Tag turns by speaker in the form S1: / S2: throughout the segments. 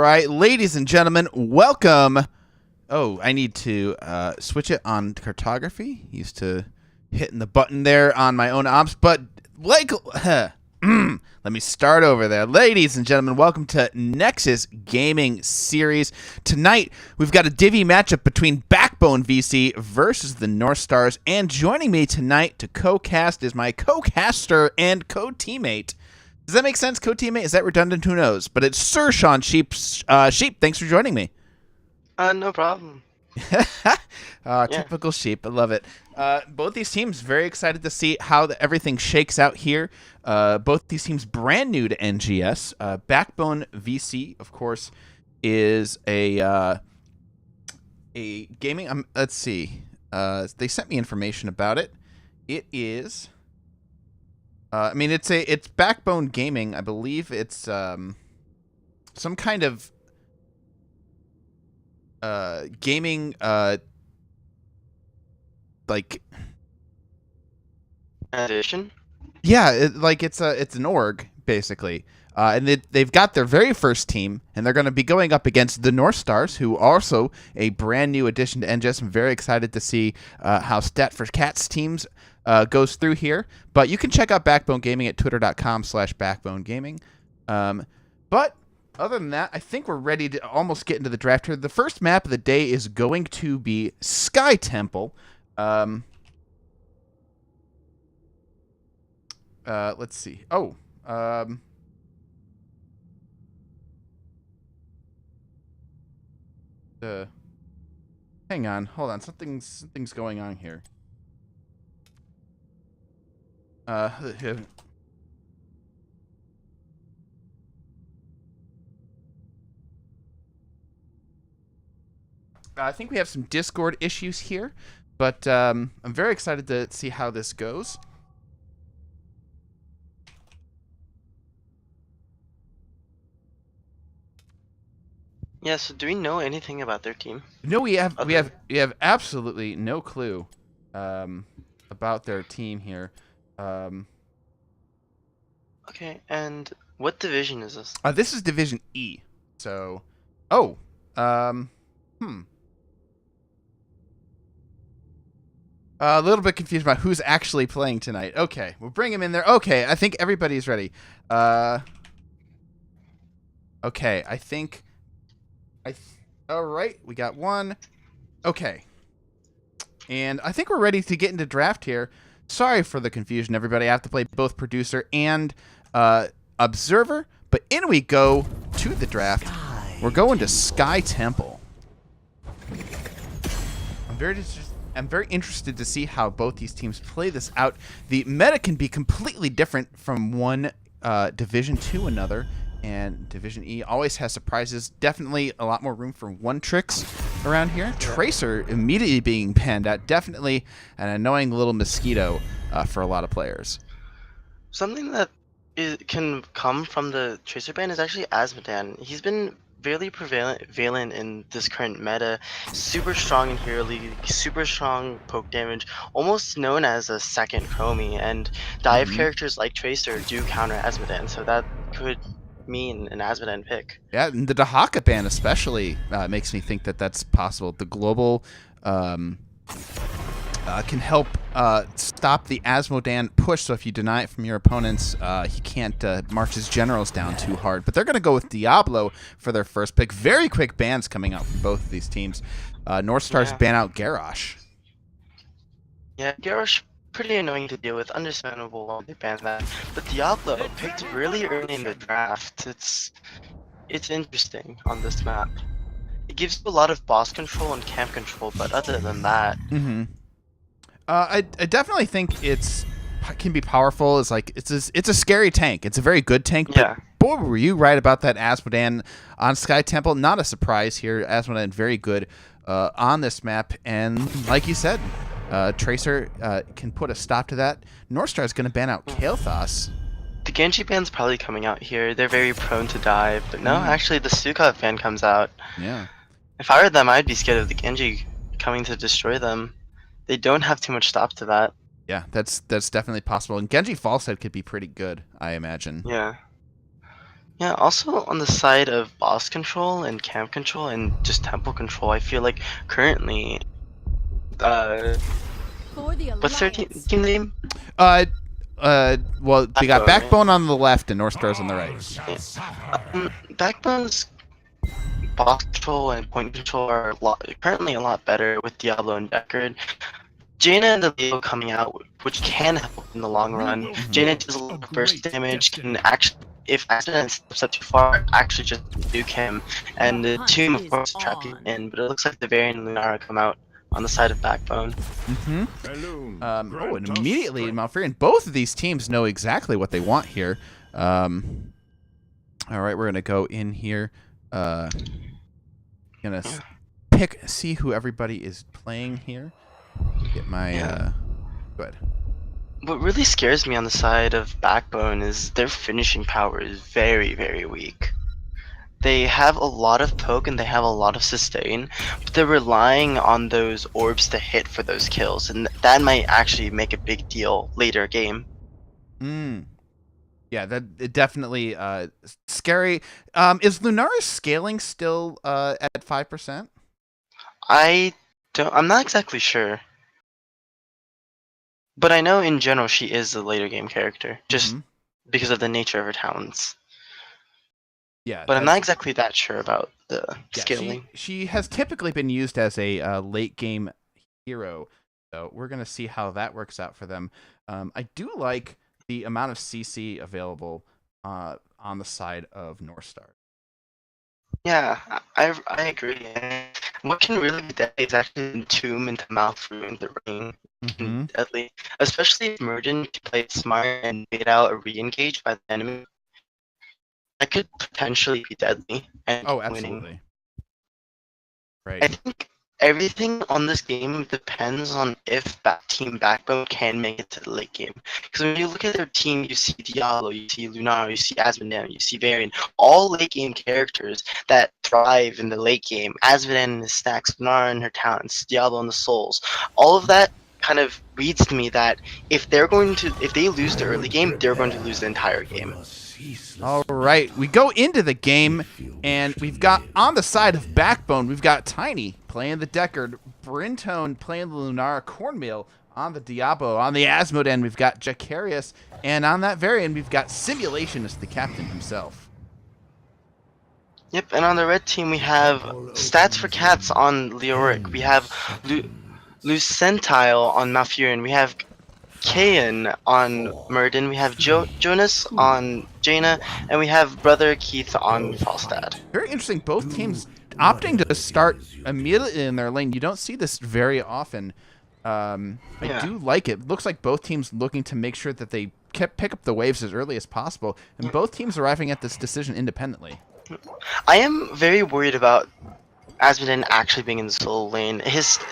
S1: right, ladies and gentlemen, welcome. Oh, I need to switch it on cartography. Used to hitting the button there on my own ops, but like, let me start over there. Ladies and gentlemen, welcome to Nexus Gaming Series. Tonight, we've got a divvy matchup between Backbone VC versus the Northstars, and joining me tonight to co-cast is my co-caster and co-teammate. Does that make sense, co-teammate? Is that redundant? Who knows? But it's Sir Sean Sheep. Sheep, thanks for joining me.
S2: No problem.
S1: Typical Sheep. I love it. Both these teams very excited to see how everything shakes out here. Both these teams brand new to NGS. Backbone VC, of course, is a gaming. Let's see. They sent me information about it. It is. It's Backbone Gaming. I believe it's some kind of gaming like
S2: Addition?
S1: Yeah, it's an org basically. And they've got their very first team, and they're going to be going up against the Northstars, who are also a brand new addition to NGS. I'm very excited to see how Stat for Cats teams goes through here. But you can check out Backbone Gaming at twitter.com/Backbone Gaming. But other than that, I think we're ready to almost get into the draft here. The first map of the day is going to be Sky Temple. Let's see. Hang on. Hold on. Something's going on here. I think we have some Discord issues here, but I'm very excited to see how this goes.
S2: Yeah, so do we know anything about their team?
S1: No, we have absolutely no clue about their team here.
S2: Okay, and what division is this?
S1: This is Division E. So, a little bit confused about who's actually playing tonight. Okay, we'll bring him in there. Okay, I think everybody's ready. Okay, all right, we got one. Okay. And I think we're ready to get into draft here. Sorry for the confusion, everybody. I have to play both producer and observer. But in we go to the draft. We're going to Sky Temple. I'm very interested to see how both these teams play this out. The meta can be completely different from one division to another. And Division E always has surprises. Definitely a lot more room for one tricks around here. Tracer immediately being panned out. Definitely an annoying little mosquito for a lot of players.
S2: Something that can come from the Tracer ban is actually Asmodan. He's been really prevalent in this current meta. Super strong in Hero League, super strong poke damage, almost known as a second Chromie. And dive characters like Tracer do counter Asmodan, so that could mean an Asmodan pick.
S1: Yeah, and the Dahaka ban especially makes me think that that's possible. The global can help stop the Asmodan push, so if you deny it from your opponents, he can't march his generals down too hard. But they're going to go with Diablo for their first pick. Very quick bans coming out from both of these teams. Northstars ban out Garrosh.
S2: Yeah, Garrosh pretty annoying to deal with, understandable why they banned that. But Diablo picked really early in the draft. It's interesting on this map. It gives you a lot of boss control and camp control, but other than that,
S1: I definitely think it can be powerful. It's a scary tank. It's a very good tank.
S2: Yeah.
S1: But boy, were you right about that Asmodan on Sky Temple? Not a surprise here. Asmodan very good on this map, and like you said, Tracer can put a stop to that. Northstar is going to ban out Kael'thas.
S2: The Genji ban's probably coming out here. They're very prone to dive, but no, actually the Sukov ban comes out.
S1: Yeah.
S2: If I were them, I'd be scared of the Genji coming to destroy them. They don't have too much stop to that.
S1: Yeah, that's definitely possible. And Genji Falsehead could be pretty good, I imagine.
S2: Yeah. Yeah, also on the side of boss control and camp control and just temple control, I feel like currently,
S3: For the
S2: what's their
S3: Alliance.
S2: team name?
S1: Uh, well, we got
S2: Backbone, right?
S1: Backbone on the left and Northstars on the right.
S2: Backbone's boss control and point control are currently a lot better with Diablo and Deckard. Jaina and the Leo coming out, which can help in the long run. Jaina does a lot of burst damage, can actually, if accident steps up too far, actually just nuke him. And the tomb, of course, trap you in, but it looks like the Varian and Lunara come out on the side of Backbone.
S1: Oh, and immediately Malfurion. Both of these teams know exactly what they want here. All right, we're gonna go in here. Gonna see who everybody is playing here. Get my go ahead.
S2: What really scares me on the side of Backbone is their finishing power is very, very weak. They have a lot of poke and they have a lot of sustain, but they're relying on those orbs to hit for those kills, and that might actually make a big deal later game.
S1: Yeah, that it definitely scary. Is Lunara's scaling still at 5%?
S2: I'm not exactly sure. But I know in general she is a later game character, just because of the nature of her talents.
S1: Yeah,
S2: but I'm not exactly that sure about the scaling.
S1: She has typically been used as a late game hero, so we're gonna see how that works out for them. I do like the amount of CC available on the side of Northstar.
S2: Yeah, I agree. And what can really be deadly is actually Entomb into Malfru in the ring. Deadly, especially if Murden can play it smart and bait out a re-engage by the enemy. That could potentially be deadly. And
S1: Oh, absolutely.
S2: Winning.
S1: Right.
S2: I think everything on this game depends on if Team Backbone can make it to the late game. Because when you look at their team, you see Diablo, you see Lunaro, you see Asmodean, you see Varian, all late game characters that thrive in the late game. Asmodean and his stacks, Lunara and her talents, Diablo and the souls. All of that kind of reads to me that if they lose the early game, they're going to lose the entire game.
S1: All right, we go into the game, and we've got on the side of Backbone, we've got Tiny playing the Deckard, Brintone playing the Lunara, Cornmeal on the Diablo, on the Asmodean we've got Jacarius, and on that Varian we've got Simulation as the captain himself.
S2: Yep, and on the red team we have Stats for Cats on Leoric, we have Lucentile on Malfurion, we have Kayan on Murden, we have Jonas on Jaina, and we have Brother Keith on Falstad.
S1: Very interesting. Both teams opting to start immediately in their lane. You don't see this very often. I do like it. Looks like both teams looking to make sure that they pick up the waves as early as possible, and both teams arriving at this decision independently.
S2: I am very worried about Asmodean actually being in the solo lane.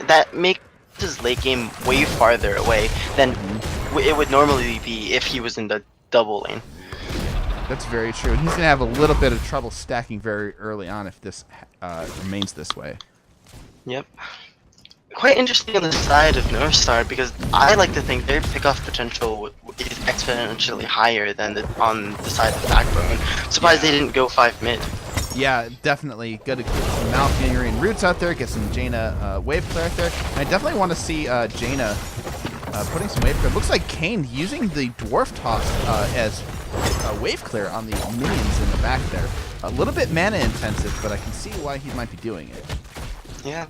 S2: That makes his late game way farther away than it would normally be if he was in the double lane.
S1: That's very true. And he's going to have a little bit of trouble stacking very early on if this remains this way.
S2: Yep. Quite interesting on the side of Northstar because I like to think their pickoff potential is exponentially higher than on the side of Backbone. Surprised they didn't go 5 mid.
S1: Yeah, definitely. Got to get some Malfurion roots out there, get some Jaina wave clear out there. And I definitely want to see Jaina putting some wave clear. Looks like Kane using the Dwarf Toss as wave clear on the minions in the back there. A little bit mana intensive, but I can see why he might be doing it.
S2: Yeah.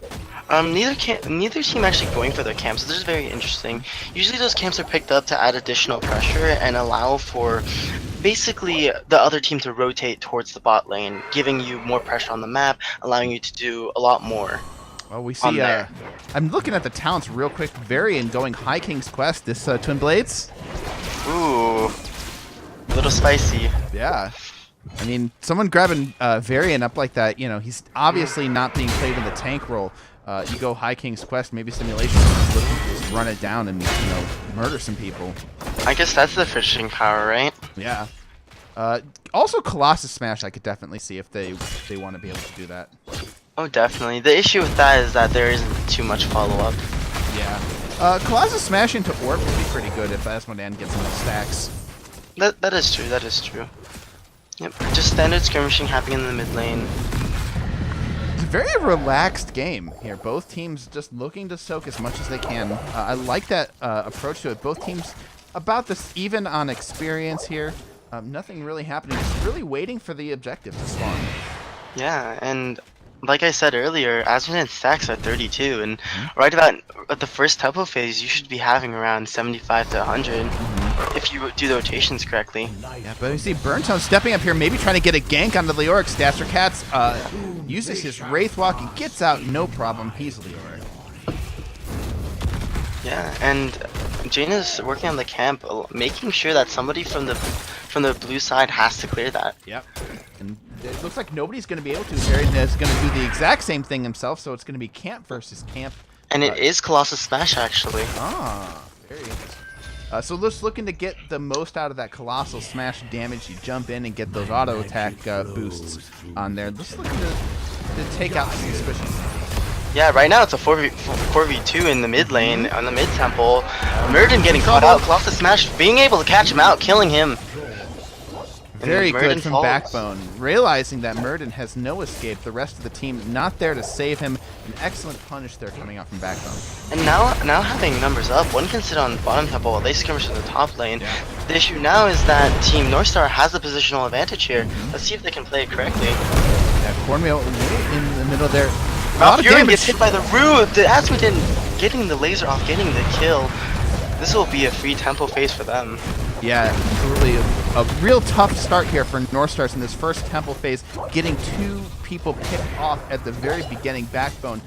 S2: Neither team actually going for their camps, so this is very interesting. Usually those camps are picked up to add additional pressure and allow for basically the other team to rotate towards the bot lane, giving you more pressure on the map, allowing you to do a lot more.
S1: Well, we see, I'm looking at the talents real quick. Varian going High King's Quest, this Twin Blades.
S2: Ooh, a little spicy.
S1: Yeah. I mean, someone grabbing Varian up like that, you know, he's obviously not being played in the tank role. You go High King's Quest, maybe Simulation, just run it down and, you know, murder some people.
S2: I guess that's the fishing power, right?
S1: Yeah. Also, Colossus Smash, I could definitely see if they want to be able to do that.
S2: Oh, definitely. The issue with that is that there isn't too much follow-up.
S1: Yeah. Colossus Smash into Orb would be pretty good if Asmodean gets enough stacks.
S2: That is true. That is true. Yep, just standard skirmishing happening in the mid lane.
S1: It's a very relaxed game here. Both teams just looking to soak as much as they can. I like that approach to it. Both teams about this even on experience here. Nothing really happening. Just really waiting for the objective to spawn.
S2: Yeah, and like I said earlier, Asmodee stacks are 32, and right about at the first tempo phase, you should be having around 75 to 100 if you do the rotations correctly.
S1: Yeah, but we see Burnstone stepping up here, maybe trying to get a gank onto Leoric. Stasher Cats uses his Wraith Walk and gets out, no problem. He's Leoric.
S2: Yeah, and Jaina's working on the camp, making sure that somebody from the blue side has to clear that.
S1: Yep. And it looks like nobody's going to be able to. Varian is going to do the exact same thing himself, so it's going to be camp versus camp.
S2: And it is Colossus Smash, actually.
S1: Ah, very interesting. So just looking to get the most out of that Colossal Smash damage. You jump in and get those auto attack boosts on there. Just looking to take out some suspicions.
S2: Yeah, right now it's a 4v2 in the mid lane, on the mid temple. Murden getting caught out, Colossus Smash being able to catch him out, killing him.
S1: Very good from Backbone, realizing that Murden has no escape. The rest of the team not there to save him. An excellent punish there coming out from Backbone.
S2: And now having numbers up, one can sit on the bottom temple while they skirmish in the top lane. Yeah. The issue now is that Team Northstar has a positional advantage here. Let's see if they can play it correctly.
S1: Yeah, Cornmeal in the middle there.
S2: Fury gets hit by the root. The Asmodee getting the laser off, getting the kill. This will be a free tempo phase for them.
S1: Yeah, really a real tough start here for Northstars in this first temple phase, getting 2 people picked off at the very beginning. Backbone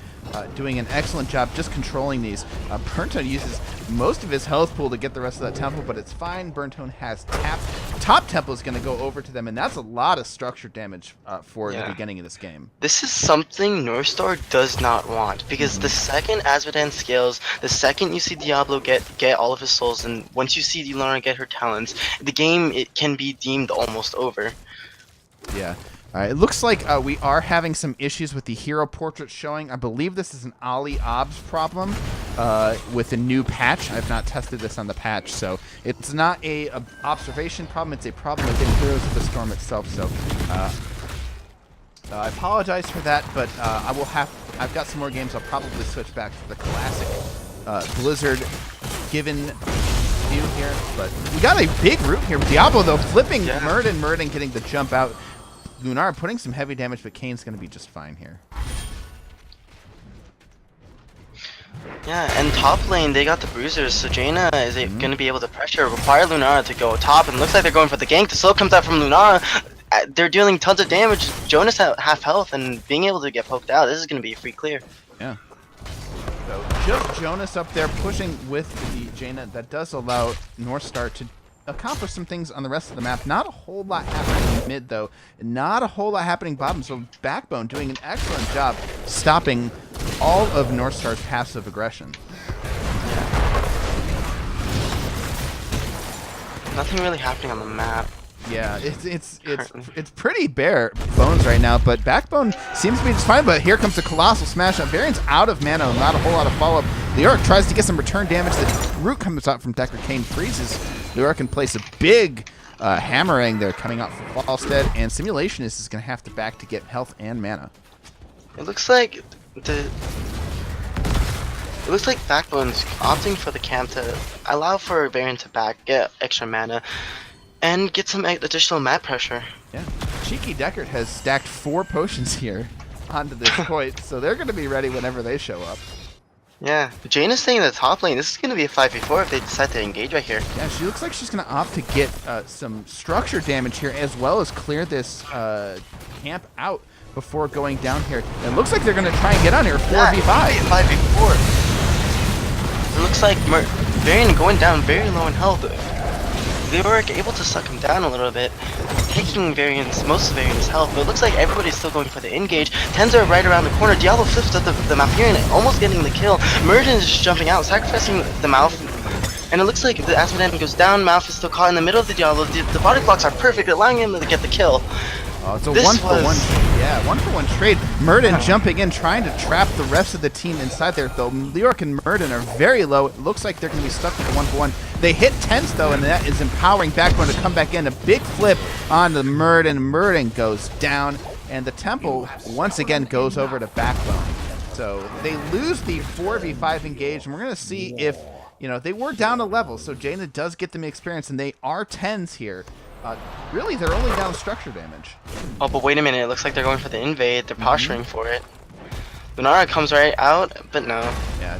S1: doing an excellent job just controlling these. Burnstone uses most of his health pool to get the rest of that temple, but it's fine. Burnstone has tapped. Top temple is going to go over to them, and that's a lot of structure damage for the beginning of this game.
S2: This is something Northstar does not want, because the second Asmodee scales, the second you see Diablo get all of his souls, and once you see Lorna get her talents, the game it can be deemed almost over.
S1: Yeah. It looks like we are having some issues with the hero portrait showing. I believe this is an Ali Obs problem with a new patch. I've not tested this on the patch, so it's not a observation problem. It's a problem within Heroes of the Storm itself. So I apologize for that, but I've got some more games. I'll probably switch back to the classic Blizzard given view here. But we got a big root here. Diablo though flipping Murden getting the jump out. Lunar putting some heavy damage, but Kane's going to be just fine here.
S2: Yeah, and top lane, they got the bruisers, so Jaina is going to be able to require Lunara to go top, and looks like they're going for the gank. The slow comes out from Lunara. They're dealing tons of damage. Jonas at half health, and being able to get poked out, this is going to be a free clear.
S1: Yeah. So just Jonas up there pushing with the Jaina. That does allow Northstar to accomplish some things on the rest of the map. Not a whole lot happening mid though, not a whole lot happening bottom, so Backbone doing an excellent job stopping all of Northstar's passive aggression.
S2: Nothing really happening on the map.
S1: Yeah, it's pretty bare bones right now, but Backbone seems to be just fine. But here comes the Colossal Smash. Varian's out of mana, not a whole lot of follow-up. Leoric tries to get some return damage. The root comes out from Decker. Kane freezes. Leoric can place a big hammering there coming out from Falstead, and Simulationist is going to have to back to get health and mana.
S2: It looks like Backbone's opting for the camp to allow for Varian to get extra mana and get some additional map pressure.
S1: Yeah, Cheeky Deckard has stacked 4 potions here onto this point, so they're going to be ready whenever they show up.
S2: Yeah, Jaina's staying in the top lane. This is going to be a 5v4 if they decide to engage right here.
S1: Yeah, she looks like she's going to opt to get some structure damage here, as well as clear this camp out before going down here. It looks like they're going to try and get on here 4v5.
S2: 5v4. It looks like Varian going down very low in health. They were able to suck him down a little bit, taking most of Varian's health, but it looks like everybody's still going for the engage. Tenza right around the corner. Diablo flips at the Malfurion, almost getting the kill. Murden is just jumping out, sacrificing the Malf. And it looks like the Asmodee goes down. Malf is still caught in the middle of the Diablo. The body blocks are perfect, allowing him to get the kill.
S1: Oh, it's a one-for-one trade. Murden jumping in, trying to trap the rest of the team inside there, though. Leoric and Murden are very low. It looks like they're going to be stuck with a one-for-one. They hit 10s though, and that is empowering Backbone to come back in. A big flip on the Murden. Murden goes down, and the Temple once again goes over to Backbone. So they lose the 4v5 engage, and we're going to see if, they were down a level, so Jaina does get them experience, and they are 10s here. Really, they're only down structure damage.
S2: Oh, but wait a minute. It looks like they're going for the invade. They're posturing for it. Lunara comes right out, but no.
S1: Yeah,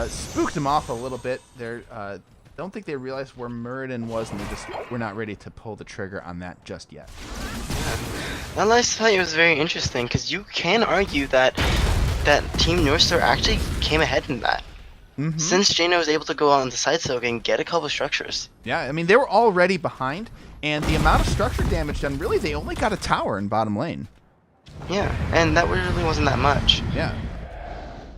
S1: spooked them off a little bit. I don't think they realized where Muradin was, and they just were not ready to pull the trigger on that just yet.
S2: Yeah. That last fight was very interesting, because you can argue that Team Northstar actually came ahead in that. Since Jaina was able to go on the side soak and get a couple structures.
S1: Yeah, I mean, they were already behind, and the amount of structure damage done, really, they only got a tower in bottom lane.
S2: Yeah, and that really wasn't that much.
S1: Yeah.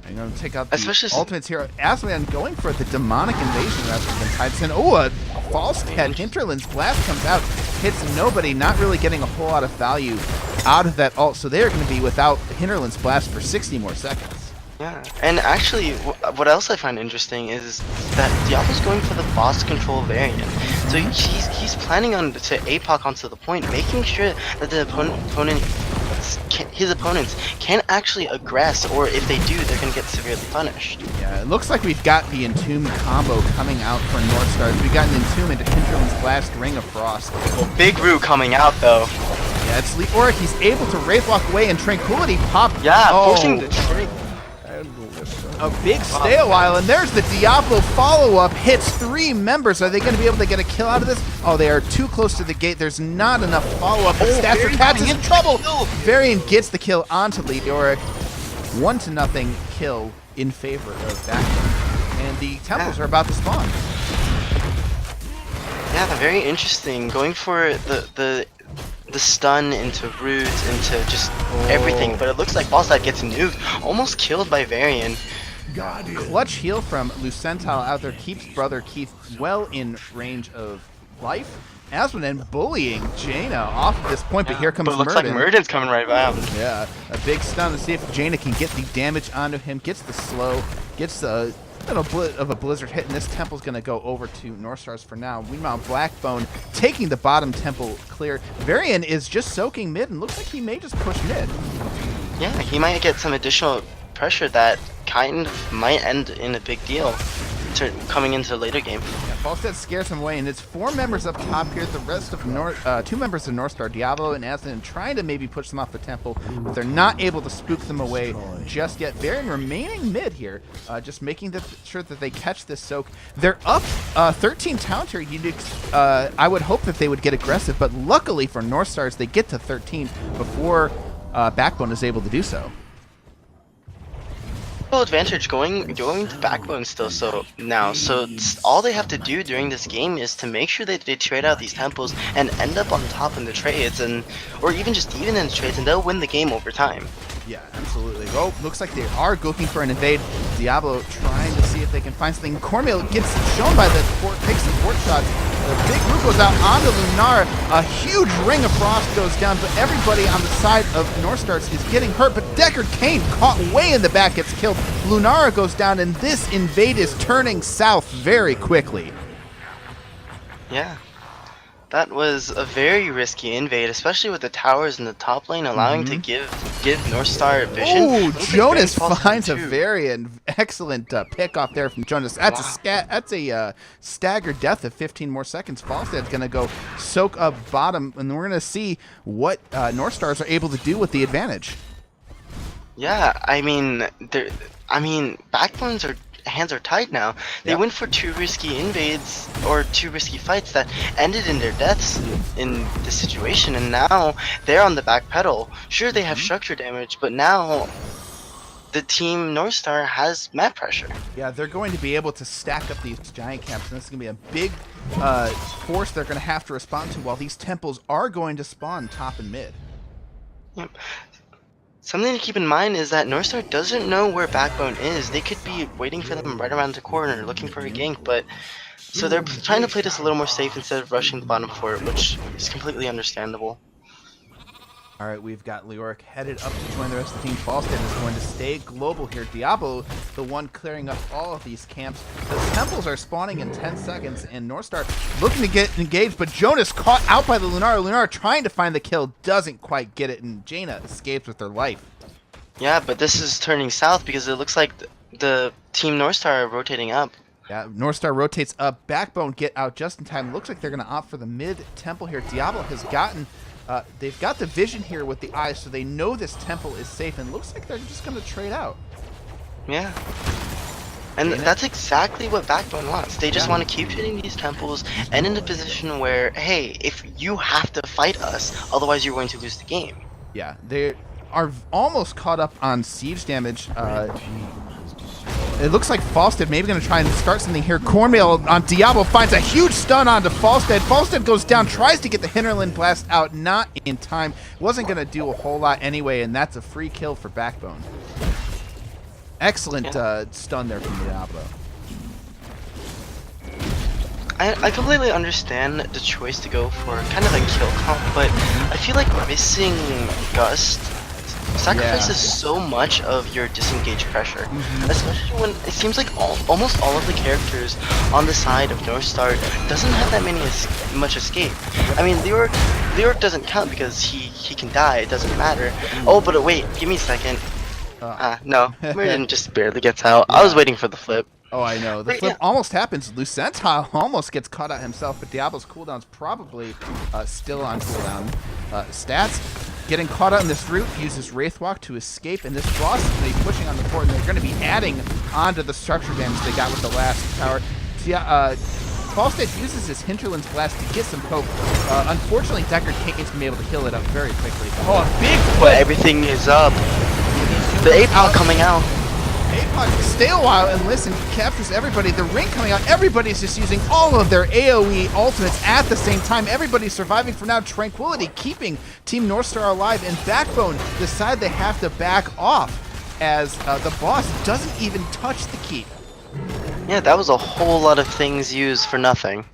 S1: I'm going to take out the ultimates here. Aslan going for the demonic invasion rather than Tideson. Oh, a false head. Hinterland's blast comes out, hits nobody, not really getting a whole lot of value out of that ult, so they're going to be without Hinterland's blast for 60 more seconds.
S2: Yeah, and actually, what else I find interesting is that Diablo's going for the boss control variant. So he's planning on to APOC onto the point, making sure that the his opponents can't actually aggress, or if they do, they're going to get severely punished.
S1: Yeah, it looks like we've got the Entomb combo coming out for Northstars. We've got an Entomb into Hinterland's Blast, Ring of Frost.
S2: Well, Big Roo coming out, though.
S1: Yeah, it's Leoric. He's able to Wraith Walk away, and Tranquility pop.
S2: Yeah, forcing the trick.
S1: A big stay a while, and there's the Diablo follow-up. Hits 3 members. Are they going to be able to get a kill out of this? Oh, they are too close to the gate. There's not enough follow-up. Stature Cats is in trouble. Varian gets the kill onto Leoric. 1-0 kill in favor of Backbone. And the Temples are about to spawn.
S2: Yeah, they're very interesting. Going for the stun into roots, into just everything, but it looks like Ballside gets nuked, almost killed by Varian.
S1: Clutch heal from Lucentile out there keeps Brother Keith well in range of life. Aswin bullying Jaina off at this point, but here comes Murden.
S2: But it looks like Murden's coming right by him.
S1: Yeah, a big stun to see if Jaina can get the damage onto him, gets the slow, gets the little bit of a blizzard hit, and this temple's going to go over to Northstars for now. Meanwhile, Blackbone taking the bottom temple clear. Varian is just soaking mid, and looks like he may just push mid.
S2: Yeah, he might get some additional pressure that kind of might end in a big deal coming into the later game.
S1: Yeah, Falstead scares him away, and it's 4 members up top here. The rest of 2 members of Northstar, Diablo and Aslan, trying to maybe push them off the temple, but they're not able to spook them away just yet. Varian remaining mid here, just making sure that they catch this soak. They're up 13 talent here. I would hope that they would get aggressive, but luckily for Northstars, they get to 13 before Backbone is able to do so.
S2: Advantage going to Backbone still, so all they have to do during this game is to make sure that they trade out these temples and end up on top in the trades, or even just even in the trades, and they'll win the game over time.
S1: Yeah, absolutely. Oh, looks like they are looking for an invade. Diablo trying to see if they can find something. Cornmeal gets shown by the takes the port shots. The big root goes out onto Lunara. A huge Ring of Frost goes down, but everybody on the side of Northstars is getting hurt. But Deckard Cain, caught way in the back, gets killed. Lunara goes down, and this invade is turning south very quickly.
S2: Yeah. That was a very risky invade, especially with the towers in the top lane allowing to give Northstar vision.
S1: Oh, Jonas finds a Varian. Excellent pick off there from Jonas. That's a staggered death of 15 more seconds. Falstead's going to go soak up bottom, and we're going to see what Northstars are able to do with the advantage.
S2: Yeah, I mean, Backbone's hands are tied now. They went for 2 risky invades, or 2 risky fights that ended in their deaths in this situation, and now they're on the back pedal. Sure, they have structure damage, but now the team Northstar has map pressure.
S1: Yeah, they're going to be able to stack up these giant camps, and this is going to be a big force they're going to have to respond to, while these temples are going to spawn top and mid.
S2: Yep. Something to keep in mind is that Northstar doesn't know where Backbone is. They could be waiting for them right around the corner, looking for a gank, but so they're trying to play this a little more safe instead of rushing the bottom fort, which is completely understandable.
S1: All right, we've got Leoric headed up to join the rest of the team. Falstad is going to stay global here. Diablo, the one clearing up all of these camps. The temples are spawning in 10 seconds, and Northstar looking to get engaged, but Jonas caught out by the Lunara. Lunara trying to find the kill, doesn't quite get it, and Jaina escapes with her life.
S2: Yeah, but this is turning south because it looks like the Team Northstar are rotating up.
S1: Yeah, Northstar rotates up. Backbone get out just in time. Looks like they're going to opt for the mid-temple here. Diablo has gotten... they've got the vision here with the eyes, so they know this temple is safe, and looks like they're just going to trade out.
S2: Yeah. And that's exactly what Backbone wants. They just want to keep hitting these temples and in a position where, hey, if you have to fight us, otherwise you're going to lose the game.
S1: Yeah, they are almost caught up on siege damage. It looks like Falstad maybe going to try and start something here. Cornmeal on Diablo finds a huge stun onto Falstad. Falstad goes down, tries to get the Hinterland Blast out, not in time. Wasn't going to do a whole lot anyway, and that's a free kill for Backbone. Excellent stun there from Diablo.
S2: I completely understand the choice to go for kind of a kill comp, but I feel like missing Gust sacrifices so much of your disengage pressure, especially when it seems like almost all of the characters on the side of Northstar doesn't have that much escape. I mean, Leoric doesn't count because he can die, it doesn't matter. Oh, but wait, give me a second. No, Meriden just barely gets out. I was waiting for the flip.
S1: Oh, I know. The flip almost happens. Lucentile almost gets caught out himself, but Diablo's cooldown's probably still on cooldown. Stats getting caught out in this route, uses Wraithwalk to escape, and this boss is going to be pushing on the fort, and they're going to be adding onto the structure damage they got with the last tower. Falstad uses his Hinterland's Blast to get some poke. Unfortunately, Deckard can't going to be able to heal it up very quickly. Oh, a big flip!
S2: But everything is up. The APOC coming out.
S1: APOC, stay a while and listen. He captures everybody. The ring coming out. Everybody's just using all of their AoE ultimates at the same time. Everybody's surviving for now. Tranquility keeping Team Northstar alive, and Backbone decide they have to back off as the boss doesn't even touch the keep.
S2: Yeah, that was a whole lot of things used for nothing.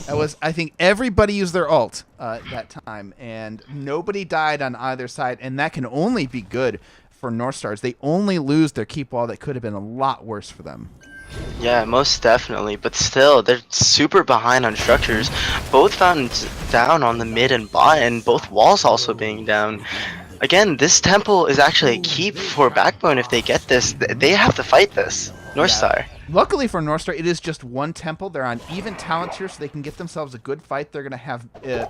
S1: That was, I think, everybody used their ult that time, and nobody died on either side, and that can only be good for Northstars. They only lose their keep wall that could have been a lot worse for them.
S2: Yeah, most definitely, but still, they're super behind on structures. Both found down on the mid and bot, and both walls also being down. Again, this temple is actually a keep for Backbone. If they get this, they have to fight this. Northstar.
S1: Yeah. Luckily for Northstar, it is just one temple. They're on even talent here, so they can get themselves a good fight. They're going to have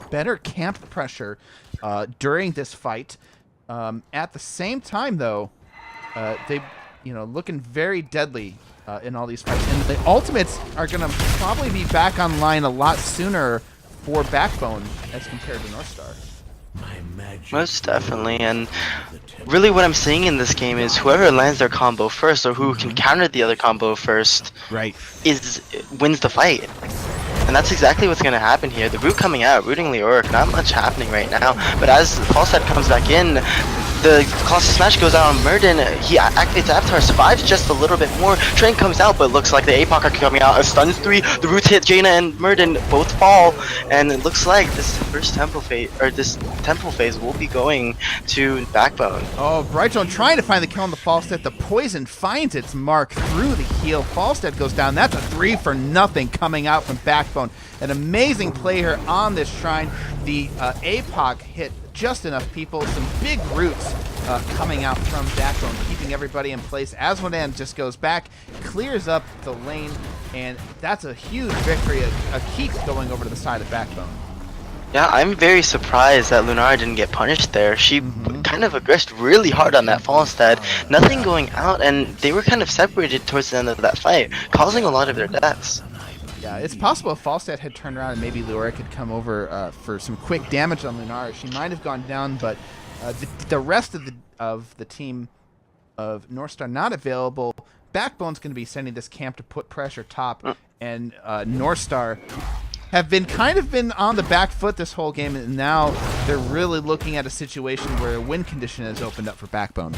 S1: better camp pressure during this fight. At the same time, though, they, looking very deadly in all these fights. And the ultimates are going to probably be back online a lot sooner for Backbone as compared to Northstar.
S2: Most definitely, and really what I'm seeing in this game is whoever lands their combo first, or who can counter the other combo first, wins the fight. And that's exactly what's going to happen here. The root coming out, rooting Leoric, not much happening right now, but as Falstad comes back in, the Colossus Smash goes out on Meriden. He activates Avatar, survives just a little bit more. Train comes out, but looks like the APOC are coming out. A stuns 3, the roots hit Jaina and Meriden, both fall, and it looks like this first temple phase, or this temple phase, will be going to Backbone.
S1: Oh, Brightzone trying to find the kill on the Falstad. The poison finds its mark through the heal. Falstad goes down. That's a 3 for nothing coming out from Backbone. An amazing play here on this shrine. The APOC hit just enough people. Some big roots coming out from Backbone, keeping everybody in place. Asmodan just goes back, clears up the lane, and that's a huge victory. A keep going over to the side of Backbone.
S2: Yeah, I'm very surprised that Lunara didn't get punished there. She kind of aggressed really hard on that Falstad. Nothing going out, and they were kind of separated towards the end of that fight, causing a lot of their deaths.
S1: Yeah, it's possible if Falstad had turned around and maybe Leoric had come over for some quick damage on Lunara, she might have gone down, but the rest of the team of Northstar not available. Backbone's going to be sending this camp to put pressure top, and Northstar have been on the back foot this whole game, and now they're really looking at a situation where a win condition has opened up for Backbone.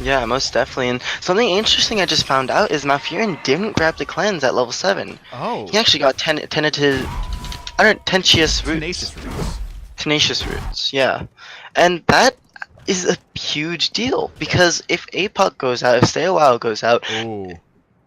S2: Yeah, most definitely. And something interesting I just found out is Malfurion didn't grab the cleanse at level 7.
S1: Oh.
S2: He actually got Tenacious Roots. Tenacious Roots, yeah. And that is a huge deal because if APOC goes out, if Stay a While goes out,
S1: Oh.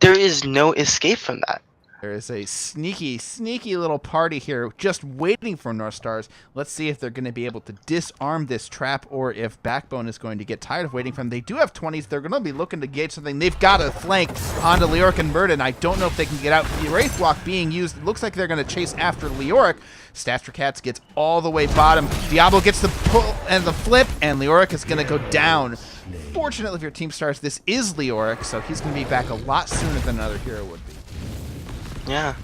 S2: there is no escape from that.
S1: There is a sneaky, sneaky little party here just waiting for Northstars. Let's see if they're going to be able to disarm this trap or if Backbone is going to get tired of waiting for them. They do have 20s. They're going to be looking to gauge something. They've got a flank onto Leoric and Murden. I don't know if they can get out. The Wraith Walk being used. It looks like they're going to chase after Leoric. Stastrocats gets all the way bottom. Diablo gets the pull and the flip, and Leoric is going to go down. Fortunately for your Team Stars, this is Leoric, so he's going to be back a lot sooner than another hero would be.
S2: Yeah.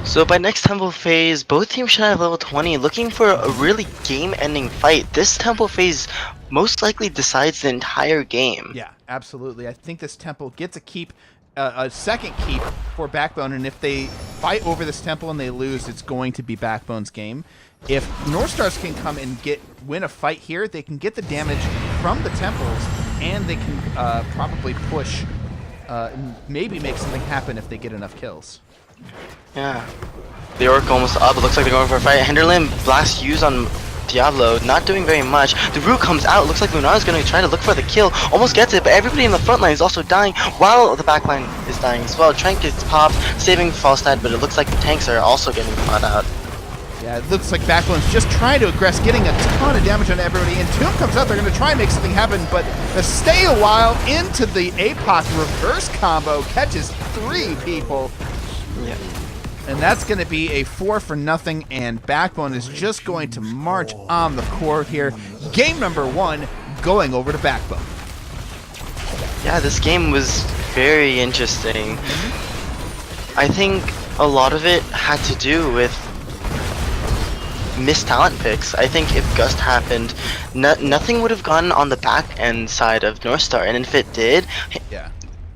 S2: So by next temple phase, both teams should have level 20, looking for a really game-ending fight. This temple phase most likely decides the entire game.
S1: Yeah, absolutely. I think this temple gets a keep, a second keep for Backbone, and if they fight over this temple and they lose, it's going to be Backbone's game. If Northstars can come and win a fight here, they can get the damage from the temples, and they can probably push. Maybe make something happen if they get enough kills.
S2: Yeah. The Orc almost up. It looks like they're going for a fight. Henderland blast used on Diablo, not doing very much. The root comes out. Looks like Lunar is going to try to look for the kill. Almost gets it, but everybody in the front line is also dying while the back line is dying as well. Trank gets popped, saving Falstad, but it looks like the tanks are also getting caught out.
S1: Yeah, it looks like Backbone's just trying to aggress, getting a ton of damage on everybody. And Tomb comes out, they're going to try and make something happen, but the Stay a While into the APOC reverse combo catches 3 people.
S2: Yeah.
S1: And that's going to be a 4-for-0, and Backbone is just going to march on the court here. Game number 1 going over to Backbone.
S2: Yeah, this game was very interesting. I think a lot of it had to do with missed talent picks. I think if Gust happened, nothing would have gone on the back end side of Northstar, and if it did,
S1: Yeah.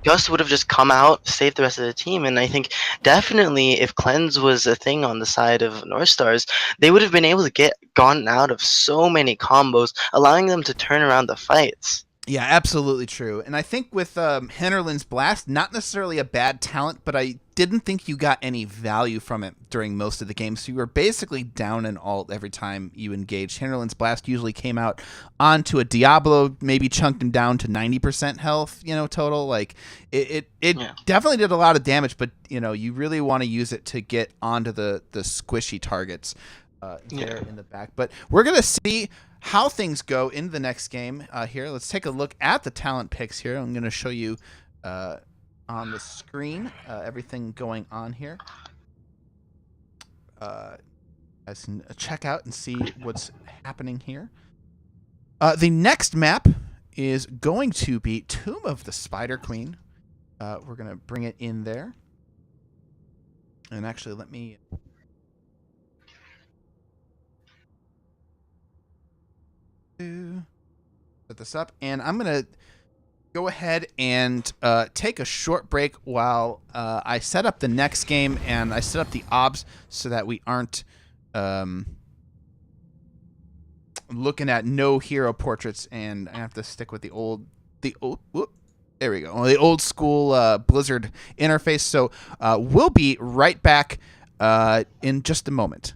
S2: Gust would have just come out, saved the rest of the team. And I think definitely if Cleanse was a thing on the side of Northstars, they would have been able to gone out of so many combos, allowing them to turn around the fights.
S1: Yeah, absolutely true. And I think with Hennerland's Blast, not necessarily a bad talent, but I didn't think you got any value from it during most of the game. So you were basically down an ult every time you engaged. Hennerland's Blast usually came out onto a Diablo, maybe chunked him down to 90% health, total. Like it
S2: Yeah.
S1: definitely did a lot of damage, but you really want to use it to get onto the squishy targets there in the back. But we're gonna see how things go in the next game here. Let's take a look at the talent picks here. I'm going to show you on the screen everything going on here. Guys can check out and see what's happening here. The next map is going to be Tomb of the Spider Queen. We're going to bring it in there. And actually, let me... set this up, and I'm gonna go ahead and take a short break while I set up the next game and I set up the obs so that we aren't looking at no hero portraits, and I have to stick with the old there we go, the old school Blizzard interface. So we'll be right back in just a moment.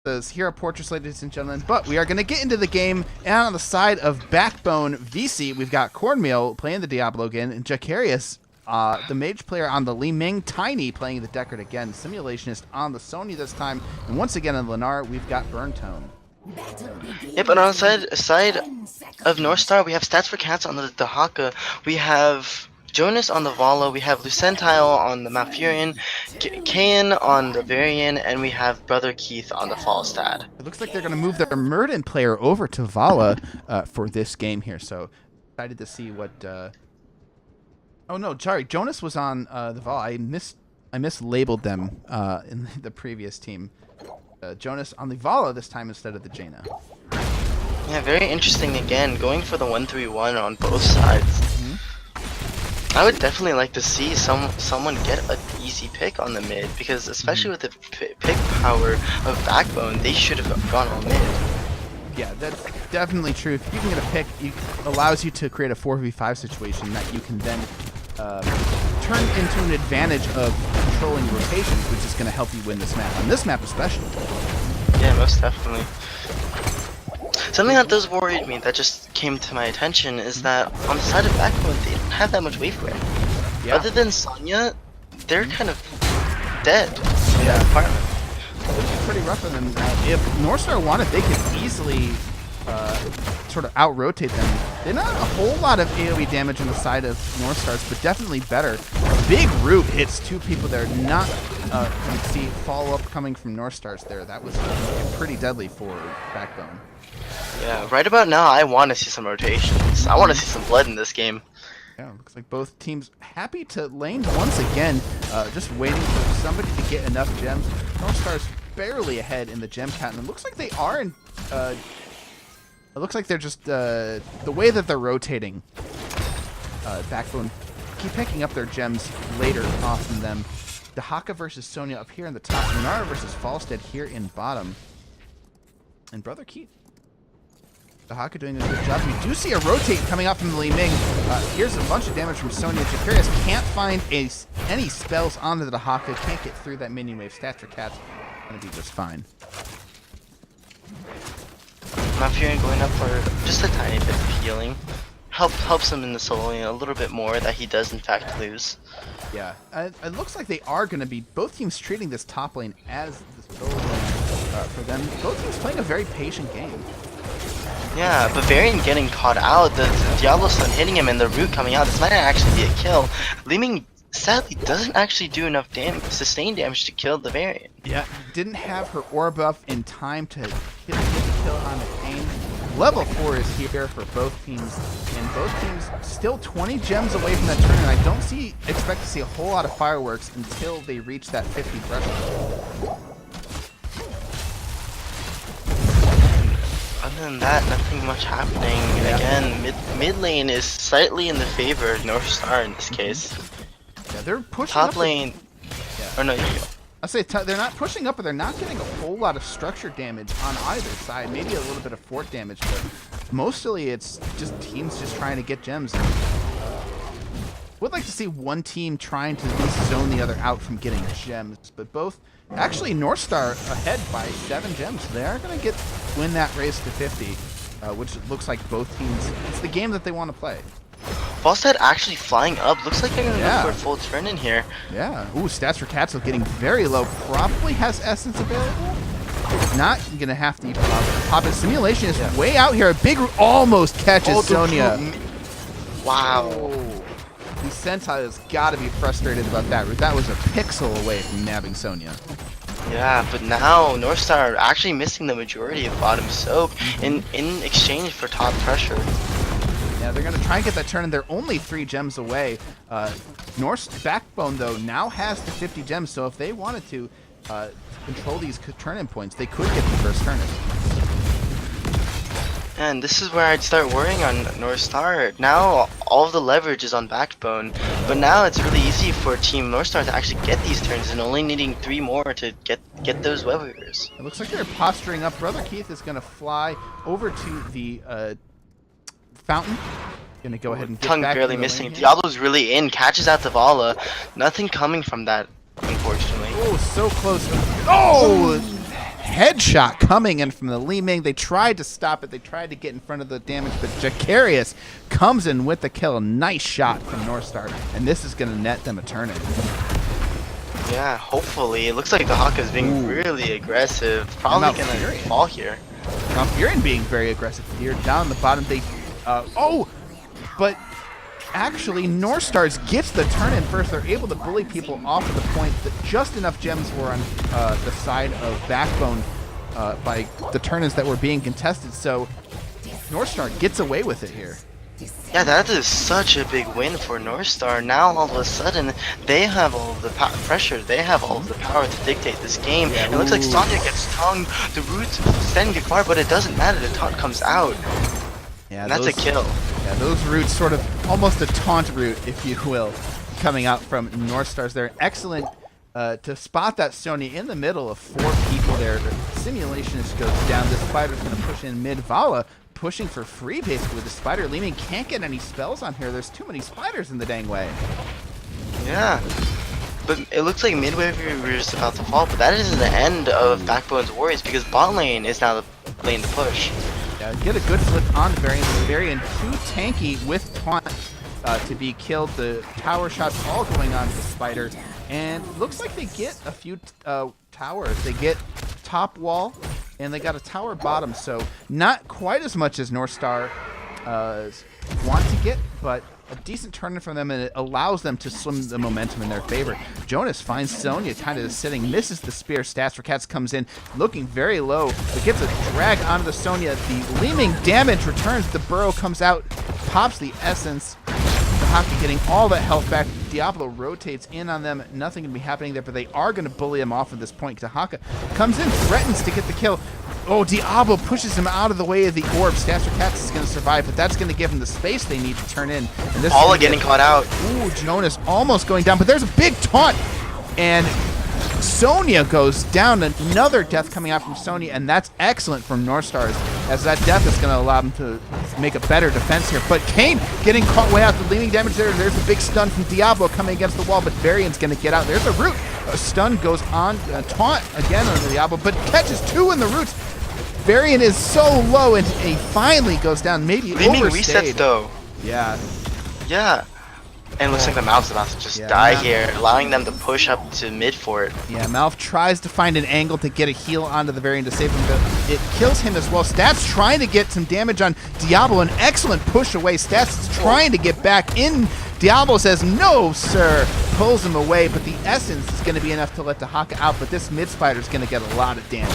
S1: Those hero portraits, ladies and gentlemen. But we are going to get into the game, and on the side of Backbone VC, we've got Cornmeal playing the Diablo again, and Jacarius, the mage player on the Li Ming, Tiny playing the Deckard again, Simulationist on the Sony this time, and once again on Lennar, we've got Burnetone.
S2: Yep, and on the side of Northstar, we have Stats for Cats on the Dahaka, we have Jonas on the Vala, we have Lucentile on the Malfurion, Kayan on the Varian, and we have Brother Keith on the Falstad.
S1: It looks like they're going to move their Murden player over to Vala for this game here, so excited to see what... Oh no, sorry, Jonas was on the Vala. I mislabeled them in the previous team. Jonas on the Vala this time instead of the Jaina.
S2: Yeah, very interesting again, going for the 1-3-1 on both sides.
S1: Mm-hmm.
S2: I would definitely like to see someone get an easy pick on the mid, because especially with the pick power of Backbone, they should have gone all mid.
S1: Yeah, that's definitely true. If you can get a pick, it allows you to create a 4v5 situation that you can then turn into an advantage of controlling rotations, which is going to help you win this map. On this map especially.
S2: Yeah, most definitely. Something that does worry me that just came to my attention is that on the side of Backbone, they don't have that much wave clear.
S1: Yeah.
S2: Other than Sonya, they're kind of dead in that department.
S1: Which is pretty rough on them. If Northstar wanted, they could easily sort of out-rotate them. They're not a whole lot of AoE damage on the side of Northstars, but definitely better. A big root hits two people there. Not, you can see follow-up coming from Northstars there. That was pretty deadly for Backbone.
S2: Yeah, right about now, I want to see some rotations. I want to see some blood in this game.
S1: Yeah, looks like both teams happy to lane once again, just waiting for somebody to get enough gems. Northstars barely ahead in the gem count, and it looks like they are in... it looks like they're just... the way that they're rotating, Backbone keep picking up their gems later off from them. Dahaka versus Sonya up here in the top. Lunara versus Falstead here in bottom. And Brother Keith. Dahaka doing a good job. We do see a rotate coming up from Li Ming. Here's a bunch of damage from Sonya. Jacarius can't find any spells onto the Dahaka. Can't get through that minion wave. Stats for Cats gonna be just fine.
S2: Malfurion going up for just a tiny bit of healing. Helps him in the solo lane a little bit more that he does in fact lose.
S1: Yeah, it looks like they are going to be, both teams treating this top lane as the solo lane for them. Both teams playing a very patient game.
S2: Yeah, Bavarian getting caught out, the Diablo stun hitting him and the root coming out, this might actually be a kill. Li Ming sadly doesn't actually do enough sustained damage to kill the Bavarian.
S1: Yeah, didn't have her aura buff in time to get the kill on the Kane. Level 4 is here for both teams, and both teams still 20 gems away from that turn, and I don't expect to see a whole lot of fireworks until they reach that 50 threshold.
S2: Other than that, nothing much happening.
S1: Yeah.
S2: Again, mid lane is slightly in the favor of Northstar in this case.
S1: Yeah, they're pushing
S2: Top
S1: up
S2: lane...
S1: Yeah.
S2: Oh no, you go.
S1: I say they're not pushing up, but they're not getting a whole lot of structure damage on either side. Maybe a little bit of fort damage, but mostly it's just teams just trying to get gems. Would like to see one team trying to at least zone the other out from getting gems, but both actually Northstar ahead by 7 gems. They are going to win that race to 50, which looks like both teams. It's the game that they want to play.
S2: Falstad actually flying up. Looks like they're going to
S1: Yeah.
S2: look for a full turn in here.
S1: Yeah. Ooh, stats for Tatsu getting very low. Probably has essence available. If not, you're going to have to pop it. Simulation is way out here. A big almost catches Sonya.
S2: Wow.
S1: Oh. The Sentai has got to be frustrated about that. That was a pixel away from nabbing Sonya.
S2: Yeah, but now Northstar actually missing the majority of bottom soap in exchange for top pressure.
S1: Yeah, they're going to try and get that turn, and they're only 3 gems away. North's Backbone, though, now has the 50 gems, so if they wanted to control these turn-in points, they could get the first turn-in.
S2: And this is where I'd start worrying on Northstar. Now all of the leverage is on Backbone, but now it's really easy for Team Northstar to actually get these turns and only needing 3 more to get those warriors.
S1: It looks like they're posturing up. Brother Keith is going to fly over to the fountain. Going to go ahead and get
S2: Tongue
S1: back
S2: barely
S1: into the
S2: missing.
S1: lane here.
S2: Diablo's really in, catches out the Vala. Nothing coming from that, unfortunately.
S1: Oh, so close. Oh! headshot coming in from the Li Ming. They tried to stop it. They tried to get in front of the damage, but Jacarius comes in with the kill. Nice shot from Northstar, and this is going to net them a turn-in.
S2: Yeah, hopefully. It looks like the Haka is being really aggressive. Probably going to fall here.
S1: Malfurion being very aggressive here. Down the bottom, they... but... Actually, Northstars gets the turn-in first. They're able to bully people off of the point. That just enough gems were on the side of Backbone by the turn-ins that were being contested. So Northstar gets away with it here.
S2: Yeah, that is such a big win for Northstar. Now all of a sudden, they have all of the pressure. They have all of the power to dictate this game. Yeah, it looks like Sonya gets tongued. The root's standing too far, but it doesn't matter. The taunt comes out. Yeah, and that's a kill.
S1: Yeah, those roots, sort of almost a taunt root, if you will, coming out from Northstars there. Excellent to spot that Sonya in the middle of 4 people there. The simulation just goes down. This spider's going to push in mid. Vala pushing for free basically with the spider. Li Ming can't get any spells on here. There's too many spiders in the dang way.
S2: Yeah. But it looks like mid wave is about to fall, but that is the end of Backbone's worries because bot lane is now the lane to push.
S1: Yeah, get a good flip on Varian. Varian too tanky with taunt to be killed. The tower shots all going on to the spider. And looks like they get a few towers. They get top wall and they got a tower bottom. So not quite as much as Northstar want to get, but a decent turn from them, and it allows them to swim the momentum in their favor. Jonas finds Sonya kind of sitting, misses the spear. Stats for Cats comes in, looking very low, but gets a drag onto the Sonya. The Li Ming damage returns. The burrow comes out, pops the essence. The Haka getting all that health back. Diablo rotates in on them. Nothing can be happening there, but they are going to bully him off at this point. Tahaka comes in, threatens to get the kill. Oh, Diablo pushes him out of the way of the orb. Staster Cats is going to survive, but that's going to give him the space they need to turn in. And this
S2: all getting caught out.
S1: Ooh, Jonas almost going down, but there's a big taunt. And Sonya goes down. Another death coming out from Sonya, and that's excellent from Northstars, as that death is going to allow them to make a better defense here. But Kane getting caught way out. The leaning damage there. There's a big stun from Diablo coming against the wall, but Varian's going to get out. There's a root. A stun goes on. Taunt again on Diablo, but catches 2 in the roots. Varian is so low, and he finally goes down. Maybe overstayed.
S2: Resets though.
S1: Yeah.
S2: Yeah. And looks like the Malph's about to just die here, allowing them to push up to mid for it.
S1: Yeah, Malph tries to find an angle to get a heal onto the Varian to save him, but it kills him as well. Stats trying to get some damage on Diablo. An excellent push away. Stats is trying to get back in. Diablo says, no, sir. Pulls him away, but the essence is going to be enough to let the Haka out, but this mid spider is going to get a lot of damage.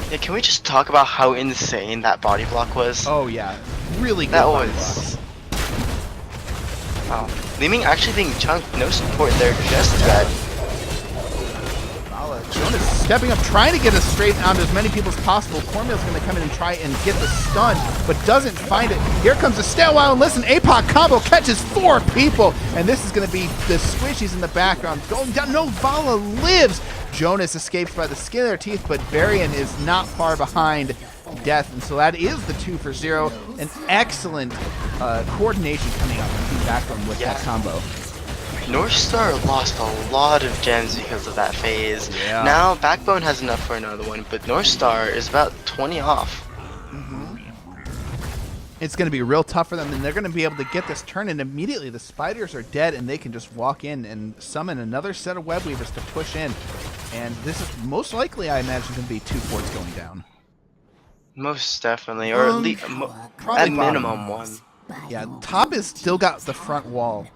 S2: Yeah, can we just talk about how insane that body block was?
S1: Oh, yeah. Really good
S2: that
S1: body
S2: was.
S1: block.
S2: Wow. Li Ming actually being chunked, no support there, just dead.
S1: Jonas stepping up, trying to get a straight onto as many people as possible. Cornmeal's going to come in and try and get the stun, but doesn't find it. Here comes the stay a while and listen. APOC combo catches 4 people, and this is going to be the squishies in the background going down. No, Vala lives. Jonas escapes by the skin of their teeth, but Varian is not far behind death, and so that is the 2 for 0. An excellent coordination coming up from Backbone with that combo.
S2: Northstar lost a lot of gems because of that phase. Yeah. Now Backbone has enough for another one, but Northstar is about 20 off.
S1: It's going to be real tough for them, and they're going to be able to get this turn, and immediately the spiders are dead, and they can just walk in and summon another set of web weavers to push in. And this is most likely, I imagine, going to be 2 forts going down.
S2: Most definitely, or at least at minimum 1.
S1: Yeah, top has still got the front wall,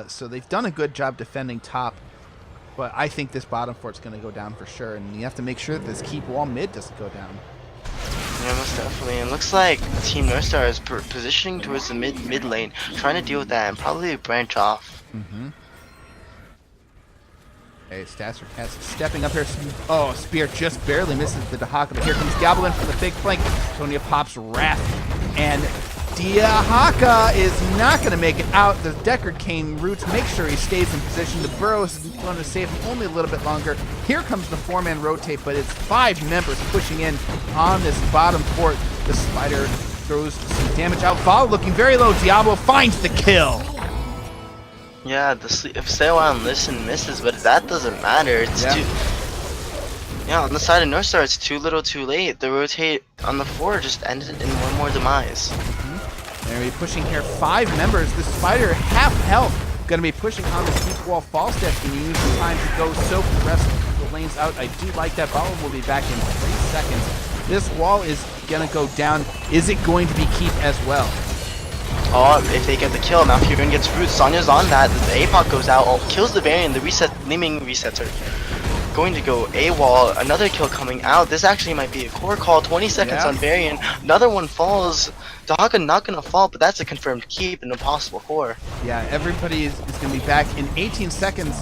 S1: so they've done a good job defending top. But I think this bottom fort's going to go down for sure, and you have to make sure that this keep wall mid doesn't go down.
S2: Yeah, most definitely. And looks like Team Northstar is positioning towards the mid lane, trying to deal with that and probably branch off.
S1: Okay, Stats are stepping up here. Oh, Spear just barely misses the Dahaka, but here comes Goblin from the big flank. Sonya pops Wrath, and Dahaka is not going to make it out. The Deckard Cane roots make sure he stays in position. The Burrow is going to save him only a little bit longer. Here comes the 4-man rotate, but it's 5 members pushing in on this bottom fort. The Spider throws some damage out. Vala looking very low. Diablo finds the kill.
S2: Yeah, if Stay a While and Listen misses, but that doesn't matter. It's too. Yeah, on the side of Northstar, it's too little too late. The rotate on the 4 just ended in one more demise.
S1: They're going to be pushing here 5 members. The Spider, half health, going to be pushing on the deep wall. Falstad can use the time to go soak the rest of the lanes out. I do like that. Bottle will be back in 3 seconds. This wall is going to go down. Is it going to be keep as well?
S2: Oh, if they get the kill, now Furin gets root. Sonya's on that. The APOC goes out, kills the Varian. The reset, Liming resets are going to go AWOL. Another kill coming out. This actually might be a core call. 20 seconds on Varian. Another one falls. Dahaka not going to fall, but that's a confirmed keep and a possible core.
S1: Yeah, everybody is going to be back in 18 seconds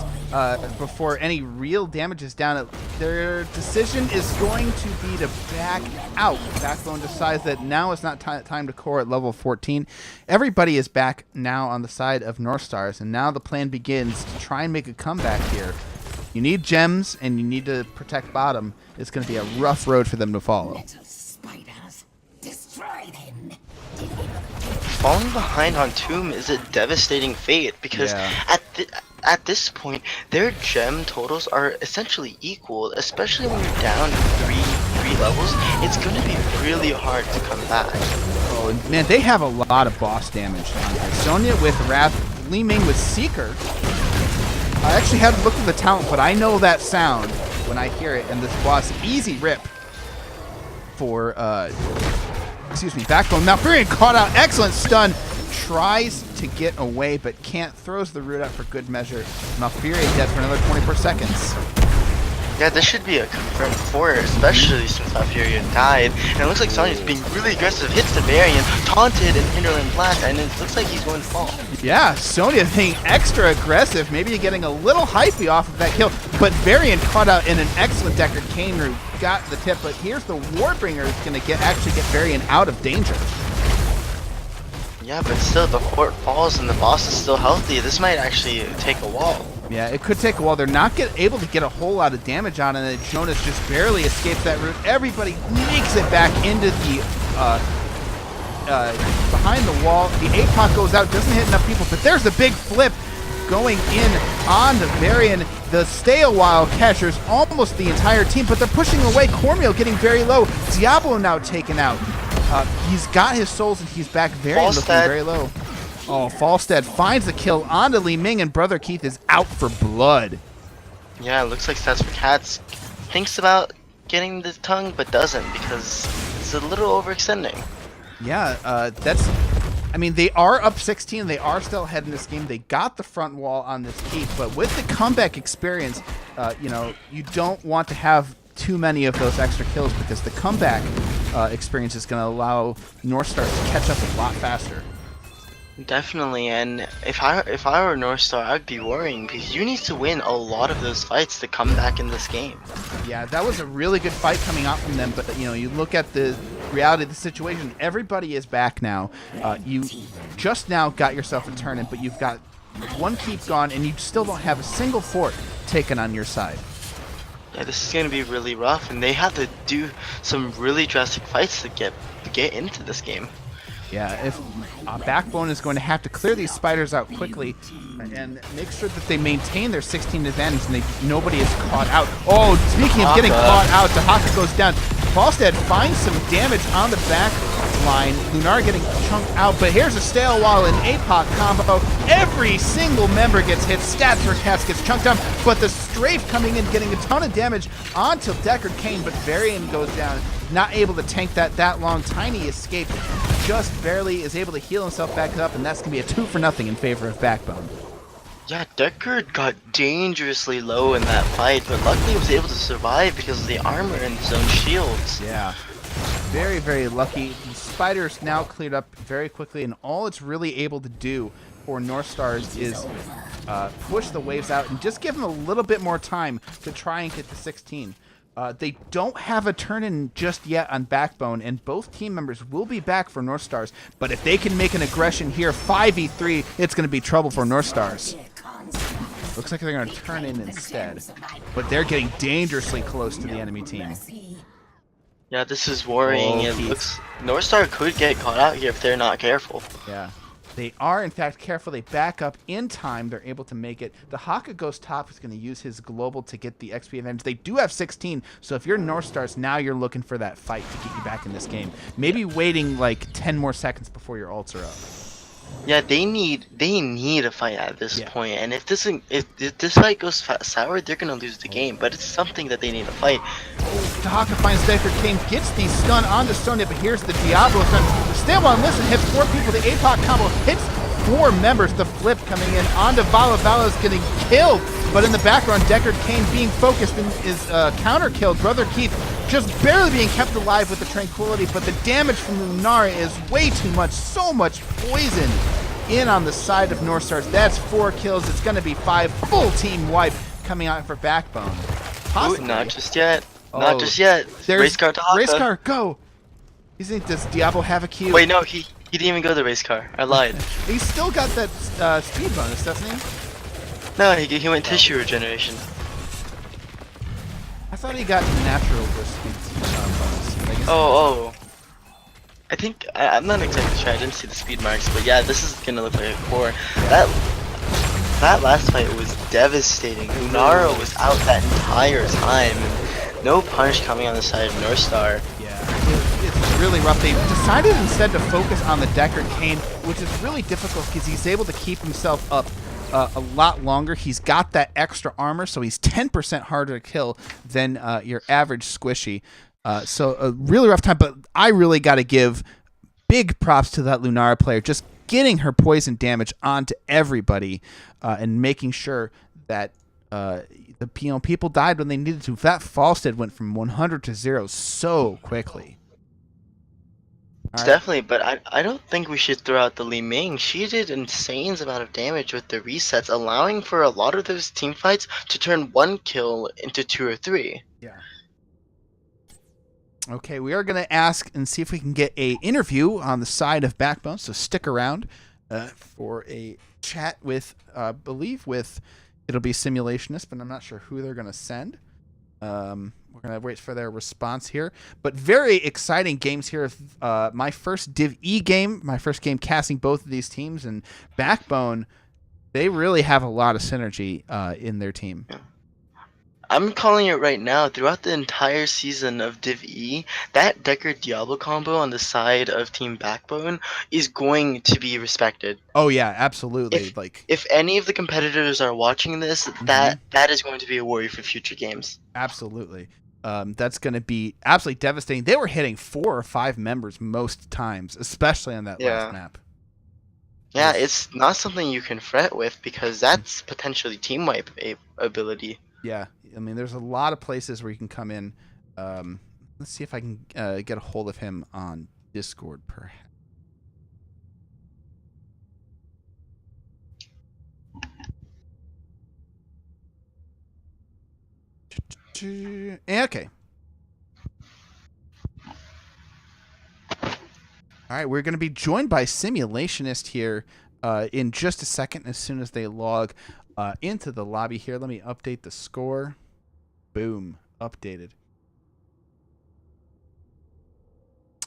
S1: before any real damage is down. Their decision is going to be to back out. Backbone decides that now is not time to core at level 14. Everybody is back now on the side of Northstars, and now the plan begins to try and make a comeback here. You need gems, and you need to protect bottom. It's going to be a rough road for them to follow.
S3: Little spiders, destroy them.
S2: Falling behind on Tomb is a devastating fate because at this point, their gem totals are essentially equal, especially when you're down three levels. It's going to be really hard to come back.
S1: Oh, man, they have a lot of boss damage on here. Sonya with Wrath, Li Ming with Seeker. I actually haven't looked at the talent, but I know that sound when I hear it, and this boss, easy rip for, Backbone. Now, Furion caught out, excellent stun, tries to get away, but can't, throws the root out for good measure. Malfurion dead for another 24 seconds.
S2: Yeah, this should be a confirmed 4, especially since Malfurion died. And it looks like Sonya's being really aggressive, hits the Varian, taunted in Hinterland Blast, and it looks like he's going to fall.
S1: Yeah, Sonya being extra aggressive, maybe getting a little hypey off of that kill, but Varian caught out in an excellent Deckard Cain route, got the tip, but here's the Warbringer is going to actually get Varian out of danger.
S2: Yeah, but still, the fort falls and the boss is still healthy. This might actually take a wall.
S1: Yeah, it could take a while. They're not able to get a whole lot of damage on it, and Jonas just barely escapes that route. Everybody makes it back into the behind the wall. The APOC goes out, doesn't hit enough people, but there's a big flip going in on the Varian. The stay a while catchers almost the entire team, but they're pushing away. Cormier getting very low. Diablo now taken out. He's got his souls and he's back. Varian looking very low. Oh, Falstad finds the kill onto Li Ming, and Brother Keith is out for blood. Yeah,
S2: it looks like Stats for Cats thinks about getting the tongue, but doesn't because it's a little overextending.
S1: Yeah, I mean, they are up 16. They are still ahead in this game. They got the front wall on this keep, but with the comeback experience, you don't want to have too many of those extra kills because the comeback experience is going to allow Northstars to catch up a lot faster.
S2: Definitely, and if I were Northstar, I'd be worrying because you need to win a lot of those fights to come back in this game.
S1: Yeah, that was a really good fight coming out from them, but you look at the reality of the situation. Everybody is back now. You just now got yourself a turn in, but you've got one keep gone, and you still don't have a single fort taken on your side.
S2: Yeah, this is going to be really rough, and they have to do some really drastic fights to get into this game.
S1: Yeah, if Backbone is going to have to clear these spiders out quickly and make sure that they maintain their 16 advantage and nobody is caught out. Oh, speaking of getting caught out, Dahaka goes down. Falstad finds some damage on the back line. Lunar getting chunked out, but here's a stale wall and APOC combo. Every single member gets hit. Stats for Cats gets chunked down, but the strafe coming in getting a ton of damage onto Deckard Cain, but Varian goes down. Not able to tank that long. Tiny escaped, just barely is able to heal himself back up, and that's going to be a 2-0 in favor of Backbone.
S2: Yeah, Deckard got dangerously low in that fight, but luckily was able to survive because of the armor and his own shields.
S1: Yeah, very, very lucky. The spiders now cleared up very quickly, and all it's really able to do for Northstars is push the waves out and just give them a little bit more time to try and get to 16. They don't have a turn-in just yet on Backbone, and both team members will be back for Northstars. But if they can make an aggression here, 5v3, it's going to be trouble for Northstars. Looks like they're going to turn in instead, but they're getting dangerously close to the enemy team.
S2: Yeah, this is worrying. It looks Northstar could get caught out here if they're not careful.
S1: Yeah. They are, in fact, careful. They back up in time. They're able to make it. The Haka goes top. He's going to use his global to get the XP advantage. They do have 16, so if you're Northstars, now you're looking for that fight to get you back in this game. Maybe waiting like 10 more seconds before your ults are up.
S2: Yeah, they need a fight at this point, and if this fight goes sour, they're gonna lose the game. But it's something that they need to fight.
S1: Haka finds Deckard Cain, gets the stun onto Sonya, but here's the Diablo stun. Stable on listen, hits 4 people. The APOC combo hits 4 members. The flip coming in onto Vala. Vala's getting killed, but in the background, Deckard Cain being focused and is counter-killed. Brother Keith just barely being kept alive with the Tranquility, but the damage from Lunara is way too much. So much poison in on the side of Northstars. That's 4 kills. It's going to be 5. Full team wipe coming out for Backbone.
S2: Ooh, not just yet. Not just yet.
S1: There's
S2: Race car to Haka.
S1: Race car, go! You think, does Diablo have a Q?
S2: Wait, no, he didn't even go to the race car. I lied.
S1: He's still got that speed bonus, doesn't he?
S2: No, he went tissue regeneration.
S1: I thought he got natural speed bonus. I guess
S2: Oh. I think I'm not exactly sure. I didn't see the speed marks, but yeah, this is gonna look like a core. That last fight was devastating. Lunara was out that entire time. No punch coming on the side of Northstar.
S1: Yeah, it's really rough. They decided instead to focus on the Deckard Cain, which is really difficult because he's able to keep himself up a lot longer. He's got that extra armor, so he's 10% harder to kill than your average squishy. So a really rough time, but I really got to give big props to that Lunara player, just getting her poison damage onto everybody and making sure that people died when they needed to. That Falstead went from 100 to 0 so quickly.
S2: Definitely, but I don't think we should throw out the Li Ming. She did insane amount of damage with the resets, allowing for a lot of those team fights to turn 1 kill into 2 or 3.
S1: Yeah. Okay, we are going to ask and see if we can get a interview on the side of Backbone, so stick around for a chat with, it'll be Simulationist, but I'm not sure who they're going to send. We're going to wait for their response here. But very exciting games here. My first Div E game, my first game casting both of these teams, and Backbone, they really have a lot of synergy in their team.
S2: Yeah. I'm calling it right now. Throughout the entire season of Div E, that Deckard Diablo combo on the side of Team Backbone is going to be respected.
S1: Oh yeah, absolutely.
S2: If any of the competitors are watching this, that is going to be a worry for future games.
S1: Absolutely. That's going to be absolutely devastating. They were hitting 4 or 5 members most times, especially on that last map.
S2: Yeah, it's not something you can fret with because that's potentially team wipe ability.
S1: Yeah, I mean, there's a lot of places where you can come in. Let's see if I can get a hold of him on Discord, perhaps. Okay. All right, we're going to be joined by Simulationist here in just a second as soon as they log into the lobby here. Let me update the score. Boom. Updated.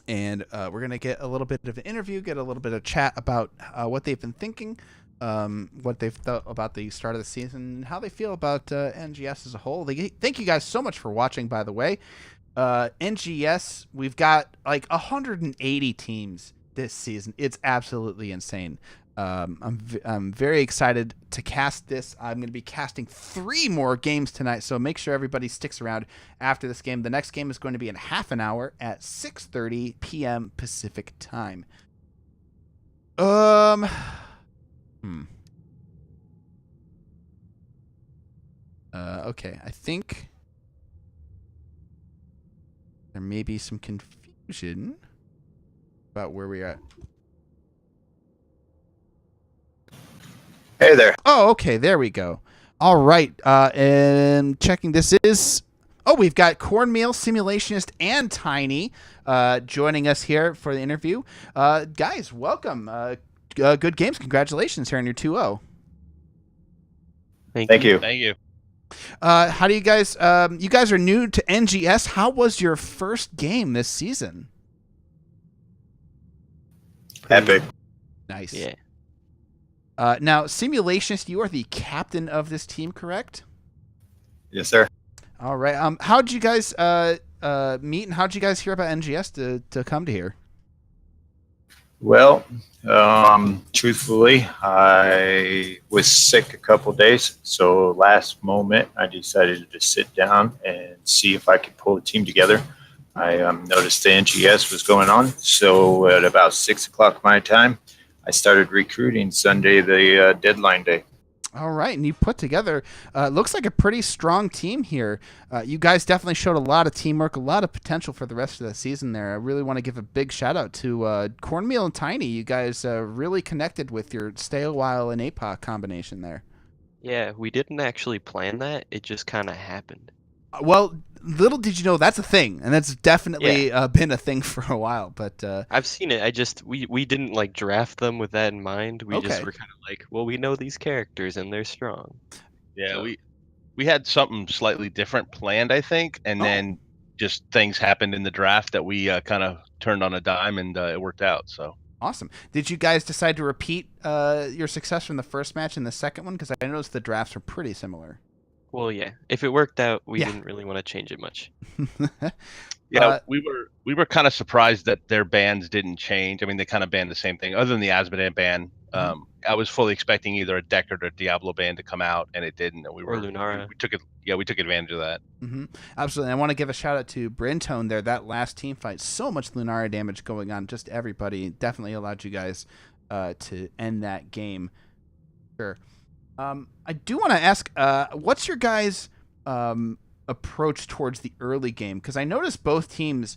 S1: And we're going to get a little bit of an interview, get a little bit of chat about what they've been thinking, what they've thought about the start of the season, and how they feel about NGS as a whole. Thank you guys so much for watching, by the way. NGS, we've got like 180 teams this season. It's absolutely insane. I'm very excited to cast this. I'm going to be casting 3 more games tonight, so make sure everybody sticks around after this game. The next game is going to be in half an hour at 6:30 p.m. Pacific time. Okay, I think there may be some confusion about where we're at.
S4: Hey there.
S1: Oh, okay, there we go. All right, and checking this is... Oh, we've got Cornmeal, Simulationist, and Tiny joining us here for the interview. Guys, welcome. Good games. Congratulations here on your 2-0.
S4: Thank you.
S5: Thank you.
S1: How do you guys... you guys are new to NGS. How was your first game this season?
S4: Epic.
S1: Nice.
S5: Yeah.
S1: Now, Simulationist, you are the captain of this team, correct?
S4: Yes, sir.
S1: All right. How'd you guys meet, and how'd you guys hear about NGS to come to here?
S4: Well, truthfully, I was sick a couple days, so last moment I decided to sit down and see if I could pull a team together. I noticed the NGS was going on, so at about 6 o'clock my time, I started recruiting Sunday, the deadline day.
S1: All right, and you put together looks like a pretty strong team here. You guys definitely showed a lot of teamwork, a lot of potential for the rest of the season there. I really want to give a big shout out to Cornmeal and Tiny. You guys really connected with your Stay a While and APOC combination there.
S5: Yeah, we didn't actually plan that. It just kind of happened.
S1: Well, little did you know that's a thing, and that's definitely been a thing for a while. But
S5: I've seen it. We didn't like draft them with that in mind. We just
S1: Okay.
S5: were kind of like, well, we know these characters and they're strong.
S6: Yeah,
S5: So-
S6: we had something slightly different planned, I think, and
S1: Oh.
S6: then just things happened in the draft that we kind of turned on a dime, and it worked out. So
S1: awesome. Did you guys decide to repeat your success from the first match in the second one? Because I noticed the drafts were pretty similar.
S5: Well, yeah. If it worked out, we
S1: Yeah.
S5: didn't really want to change it much.
S6: yeah, we were kind of surprised that their bans didn't change. I mean, they kind of banned the same thing, other than the Asmodan ban. I was fully expecting either a Deckard or Diablo ban to come out, and it didn't. And we
S5: Or
S6: were
S5: Lunara.
S6: We took it. Yeah, we took advantage of that.
S1: Absolutely. I want to give a shout out to Brintone there. That last team fight, so much Lunara damage going on. Just everybody definitely allowed you guys to end that game. Sure. I do want to ask, what's your guys' approach towards the early game? Because I noticed both teams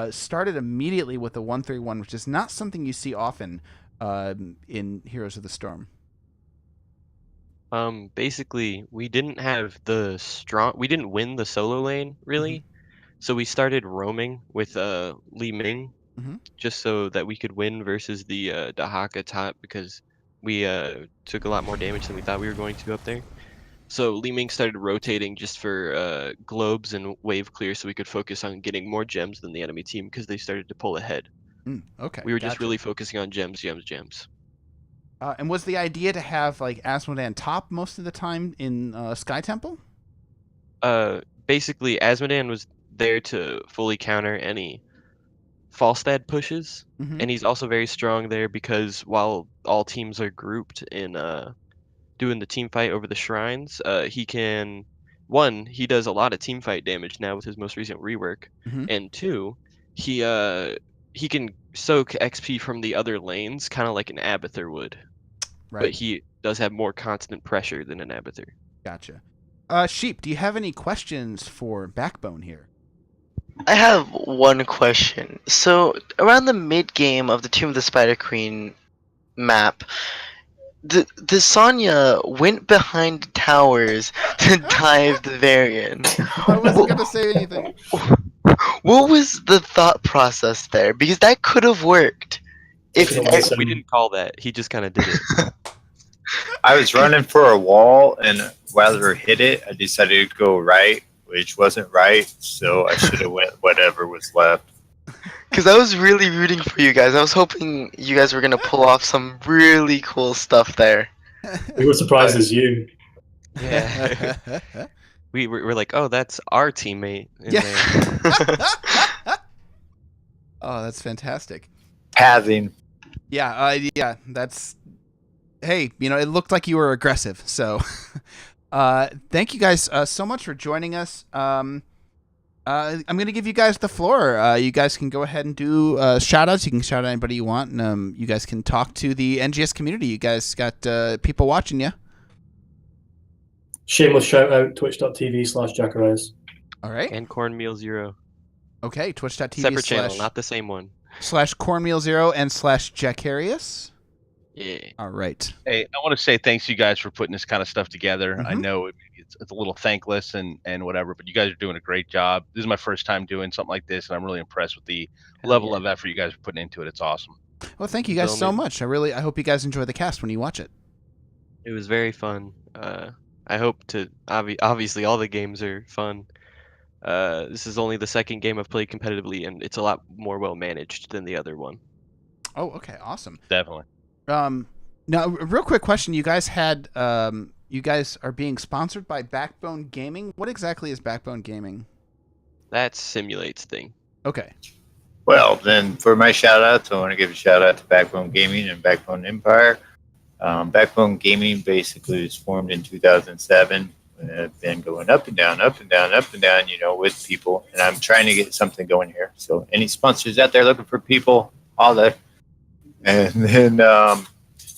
S1: started immediately with a 1-3-1, which is not something you see often in Heroes of the Storm.
S5: Basically, we didn't win the solo lane really, so we started roaming with Li Ming, just so that we could win versus the Dahaka top, because we took a lot more damage than we thought we were going to up there. So Li Ming started rotating just for globes and wave clear, so we could focus on getting more gems than the enemy team, because they started to pull ahead.
S1: Okay.
S5: We were just
S1: gotcha.
S5: really focusing on gems.
S1: And was the idea to have like Asmodan top most of the time in Sky Temple?
S5: Basically, Asmodan was there to fully counter any Falstad pushes, and he's also very strong there because while all teams are grouped in doing the team fight over the shrines, he does a lot of team fight damage now with his most recent rework, and two, he can soak XP from the other lanes, kind of like an Abathur would.
S1: Right.
S5: But he does have more constant pressure than an Abathur.
S1: Gotcha. Sheep, do you have any questions for Backbone here?
S2: I have one question. So around the mid game of the Tomb of the Spider Queen map, the Sonya went behind towers to dive the Varian.
S1: I wasn't gonna say anything.
S2: What was the thought process there? Because that could have worked. If
S5: We didn't call that. He just kind of did it.
S4: I was running for a wall, and rather hit it, I decided to go right, which wasn't right, so I should have went whatever was left.
S2: Because I was really rooting for you guys. I was hoping you guys were gonna pull off some really cool stuff there.
S7: We were surprised as you.
S5: Yeah. we were like, oh, that's our teammate. In
S1: Yeah.
S5: there.
S1: Oh, that's fantastic.
S4: Pathing.
S1: Yeah, that's. Hey, it looked like you were aggressive. So, thank you guys so much for joining us. I'm going to give you guys the floor. You guys can go ahead and do shout outs. You can shout out anybody you want. And you guys can talk to the NGS community. You guys got people watching you.
S7: Shameless shout out, twitch.tv/Jackarise.
S1: All right.
S5: And Cornmeal Zero.
S1: Okay, twitch.tv
S5: Separate channel, not the same one.
S1: /Cornmeal0 and /Jackarius.
S5: Yeah.
S1: All right.
S6: Hey, I want to say thanks to you guys for putting this kind of stuff together. I know it's a little thankless and whatever, but you guys are doing a great job. This is my first time doing something like this, and I'm really impressed with the level of effort you guys are putting into it. It's awesome.
S1: Well, thank you guys so much. I hope you guys enjoy the cast when you watch it.
S5: It was very fun. I hope to obviously all the games are fun. This is only the second game I've played competitively, and it's a lot more well managed than the other one.
S1: Oh, okay, awesome.
S6: Definitely.
S1: Now, a real quick question. You guys had, you guys are being sponsored by Backbone Gaming. What exactly is Backbone Gaming?
S5: That simulates thing.
S1: Okay.
S4: Well, then for my shout outs, I want to give a shout out to Backbone Gaming and Backbone Empire. Backbone Gaming basically was formed in 2007. I've been going up and down, up and down, up and down, with people. And I'm trying to get something going here. So any sponsors out there looking for people, holler. And then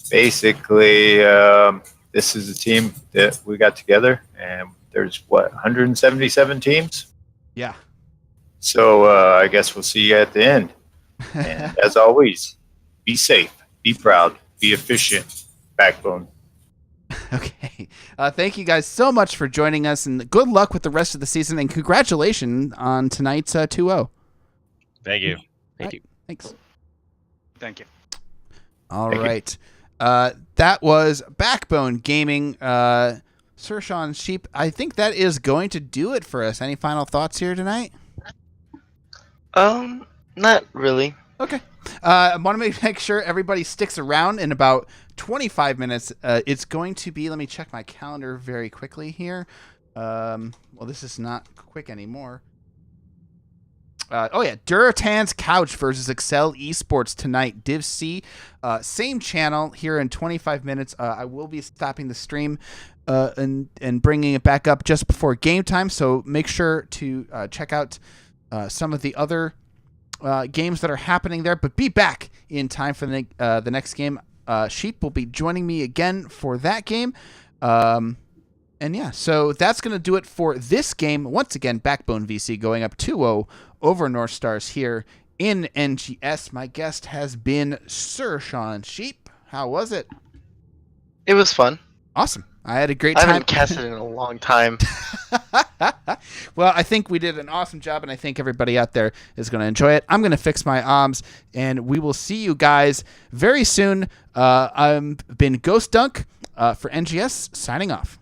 S4: basically, this is a team that we got together. And there's, 177 teams?
S1: Yeah.
S4: So I guess we'll see you at the end. And as always, be safe, be proud, be efficient. Backbone.
S1: Okay. Thank you guys so much for joining us, and good luck with the rest of the season, and congratulations on tonight's 2-0.
S6: Thank you.
S5: Thank you.
S1: Thanks.
S8: Thank you.
S1: All
S4: Thank you.
S1: right. That was Backbone Gaming. Sir Sean Sheep, I think that is going to do it for us. Any final thoughts here tonight?
S2: Not really.
S1: Okay. I want to make sure everybody sticks around in about 25 minutes. It's going to be, let me check my calendar very quickly here. Well, this is not quick anymore. Duratan's Couch versus Excel Esports tonight. Div C, same channel here in 25 minutes. I will be stopping the stream and bringing it back up just before game time. So make sure to check out some of the other games that are happening there. But be back in time for the next game. Sheep will be joining me again for that game. And yeah, so that's going to do it for this game. Once again, Backbone VC going up 2-0 over Northstars here in NGS. My guest has been Sir Sean Sheep. How was it?
S2: It was fun.
S1: Awesome. I had a great
S2: I
S1: time.
S2: haven't casted in a long time.
S1: Well, I think we did an awesome job, and I think everybody out there is going to enjoy it. I'm going to fix my arms, and we will see you guys very soon. I've been Ghost Dunk for NGS, signing off.